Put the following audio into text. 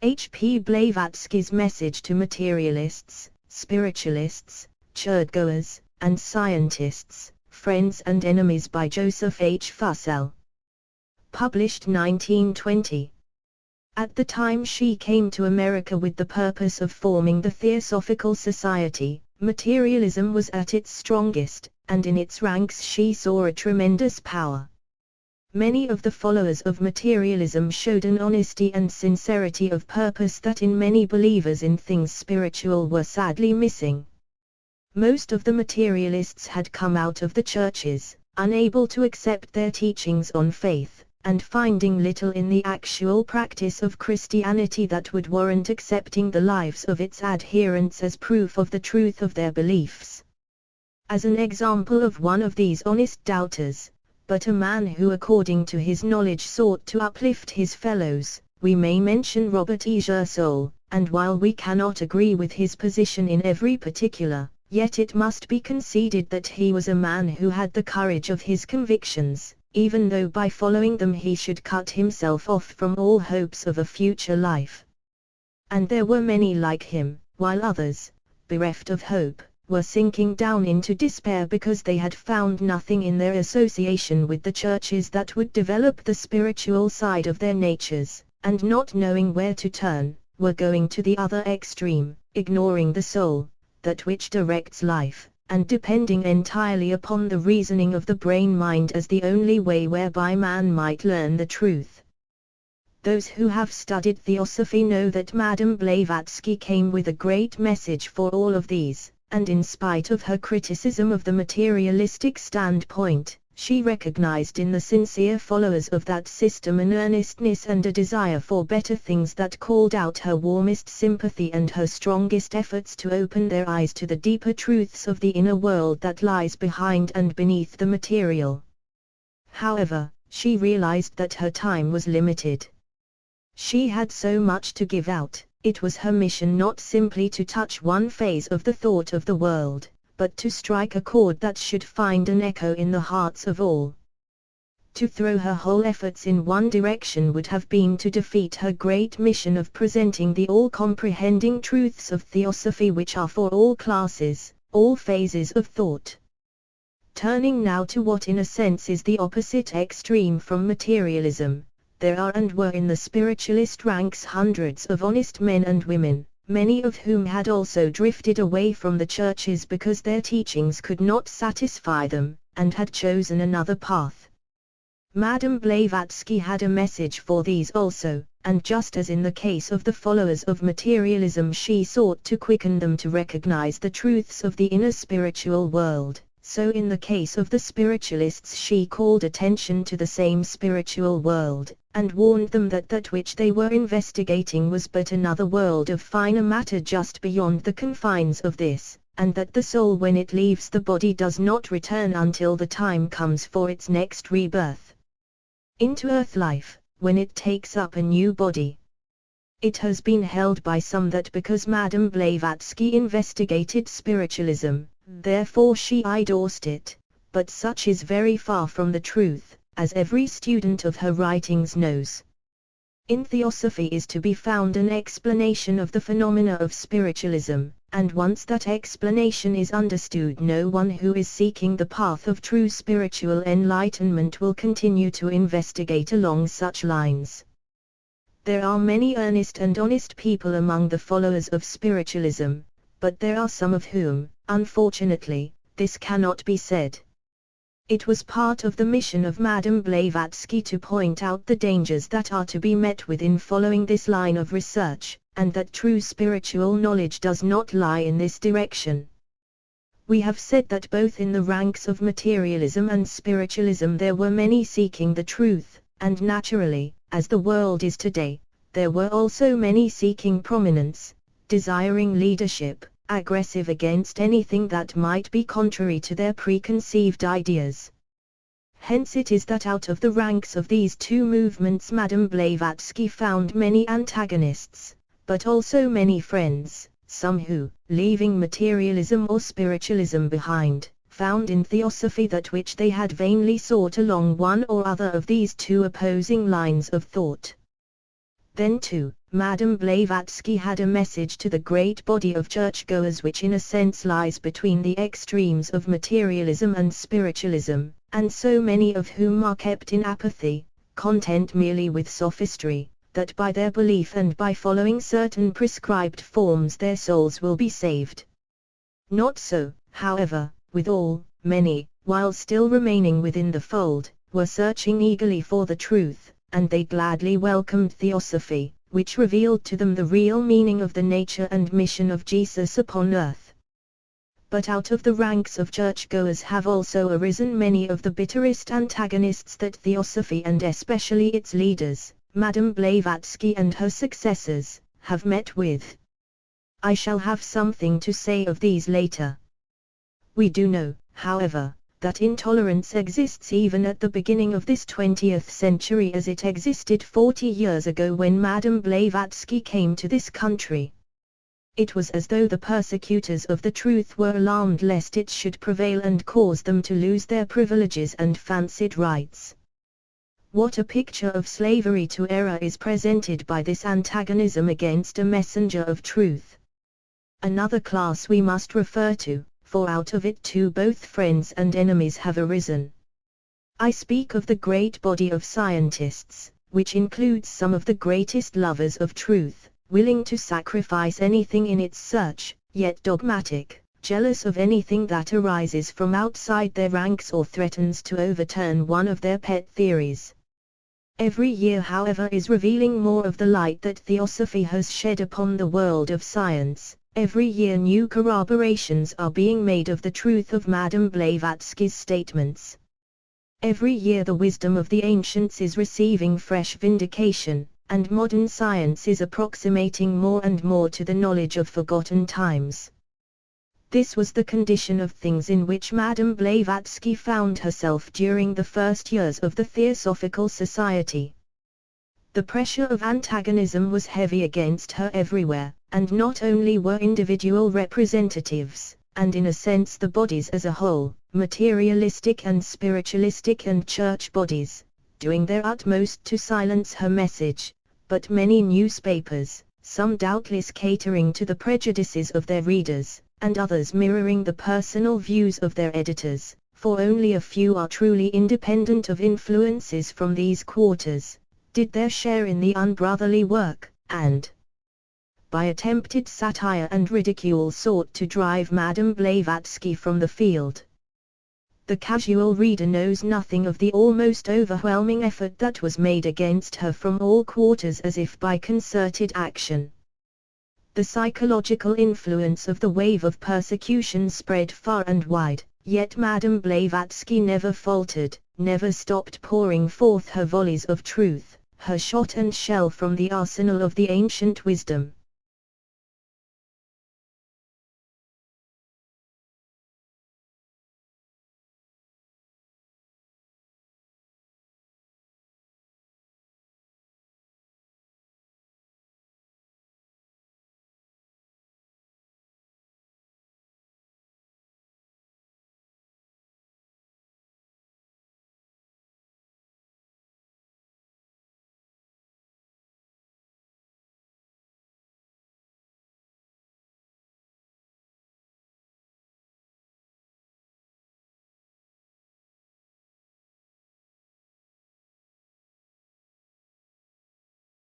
H. P. Blavatsky's message to materialists, spiritualists, churchgoers, and scientists, Friends and Enemies by Joseph H. Fussell. Published 1920. At the time she came to America with the purpose of forming the Theosophical Society, materialism was at its strongest, and in its ranks she saw a tremendous power. Many of the followers of materialism showed an honesty and sincerity of purpose that in many believers in things spiritual were sadly missing. Most of the materialists had come out of the churches, unable to accept their teachings on faith, and finding little in the actual practice of Christianity that would warrant accepting the lives of its adherents as proof of the truth of their beliefs. As an example of one of these honest doubters, but a man who according to his knowledge sought to uplift his fellows, we may mention Robert E. Ingersoll, and while we cannot agree with his position in every particular, yet it must be conceded that he was a man who had the courage of his convictions, even though by following them he should cut himself off from all hopes of a future life. And there were many like him, while others, bereft of hope, were sinking down into despair because they had found nothing in their association with the churches that would develop the spiritual side of their natures, and not knowing where to turn, were going to the other extreme, ignoring the soul, that which directs life, and depending entirely upon the reasoning of the brain-mind as the only way whereby man might learn the truth. Those who have studied theosophy know that Madame Blavatsky came with a great message for all of these, and in spite of her criticism of the materialistic standpoint, she recognized in the sincere followers of that system an earnestness and a desire for better things that called out her warmest sympathy and her strongest efforts to open their eyes to the deeper truths of the inner world that lies behind and beneath the material. However, she realized that her time was limited. She had so much to give out. It was her mission not simply to touch one phase of the thought of the world, but to strike a chord that should find an echo in the hearts of all. To throw her whole efforts in one direction would have been to defeat her great mission of presenting the all-comprehending truths of theosophy which are for all classes, all phases of thought. Turning now to what in a sense is the opposite extreme from materialism, there are and were in the spiritualist ranks hundreds of honest men and women, many of whom had also drifted away from the churches because their teachings could not satisfy them, and had chosen another path. Madame Blavatsky had a message for these also, and just as in the case of the followers of materialism she sought to quicken them to recognize the truths of the inner spiritual world, so in the case of the spiritualists she called attention to the same spiritual world, and warned them that that which they were investigating was but another world of finer matter just beyond the confines of this, and that the soul when it leaves the body does not return until the time comes for its next rebirth into earth life, when it takes up a new body. It has been held by some that because Madame Blavatsky investigated spiritualism, therefore she endorsed it, but such is very far from the truth, as every student of her writings knows. In theosophy is to be found an explanation of the phenomena of spiritualism, and once that explanation is understood no one who is seeking the path of true spiritual enlightenment will continue to investigate along such lines. There are many earnest and honest people among the followers of spiritualism, but there are some of whom, unfortunately, this cannot be said. It was part of the mission of Madame Blavatsky to point out the dangers that are to be met with in following this line of research, and that true spiritual knowledge does not lie in this direction. We have said that both in the ranks of materialism and spiritualism there were many seeking the truth, and naturally, as the world is today, there were also many seeking prominence, desiring leadership, aggressive against anything that might be contrary to their preconceived ideas. Hence it is that out of the ranks of these two movements Madame Blavatsky found many antagonists, but also many friends, some who, leaving materialism or spiritualism behind, found in theosophy that which they had vainly sought along one or other of these two opposing lines of thought. Then too, Madame Blavatsky had a message to the great body of churchgoers which in a sense lies between the extremes of materialism and spiritualism, and so many of whom are kept in apathy, content merely with sophistry, that by their belief and by following certain prescribed forms their souls will be saved. Not so, however, with all. Many, while still remaining within the fold, were searching eagerly for the truth, and they gladly welcomed Theosophy, which revealed to them the real meaning of the nature and mission of Jesus upon earth. But out of the ranks of churchgoers have also arisen many of the bitterest antagonists that Theosophy and especially its leaders, Madame Blavatsky and her successors, have met with. I shall have something to say of these later. We do know, however, that intolerance exists even at the beginning of this 20th century as it existed 40 years ago when Madame Blavatsky came to this country. It was as though the persecutors of the truth were alarmed lest it should prevail and cause them to lose their privileges and fancied rights. What a picture of slavery to error is presented by this antagonism against a messenger of truth. Another class we must refer to, for out of it too both friends and enemies have arisen. I speak of the great body of scientists, which includes some of the greatest lovers of truth, willing to sacrifice anything in its search, yet dogmatic, jealous of anything that arises from outside their ranks or threatens to overturn one of their pet theories. Every year, however, is revealing more of the light that Theosophy has shed upon the world of science. Every year new corroborations are being made of the truth of Madame Blavatsky's statements. Every year the wisdom of the ancients is receiving fresh vindication, and modern science is approximating more and more to the knowledge of forgotten times. This was the condition of things in which Madame Blavatsky found herself during the first years of the Theosophical Society. The pressure of antagonism was heavy against her everywhere, and not only were individual representatives, and in a sense the bodies as a whole, materialistic and spiritualistic and church bodies, doing their utmost to silence her message, but many newspapers, some doubtless catering to the prejudices of their readers, and others mirroring the personal views of their editors, for only a few are truly independent of influences from these quarters, did their share in the unbrotherly work, and by attempted satire and ridicule sought to drive Madame Blavatsky from the field. The casual reader knows nothing of the almost overwhelming effort that was made against her from all quarters as if by concerted action. The psychological influence of the wave of persecution spread far and wide, yet Madame Blavatsky never faltered, never stopped pouring forth her volleys of truth, her shot and shell from the arsenal of the ancient wisdom.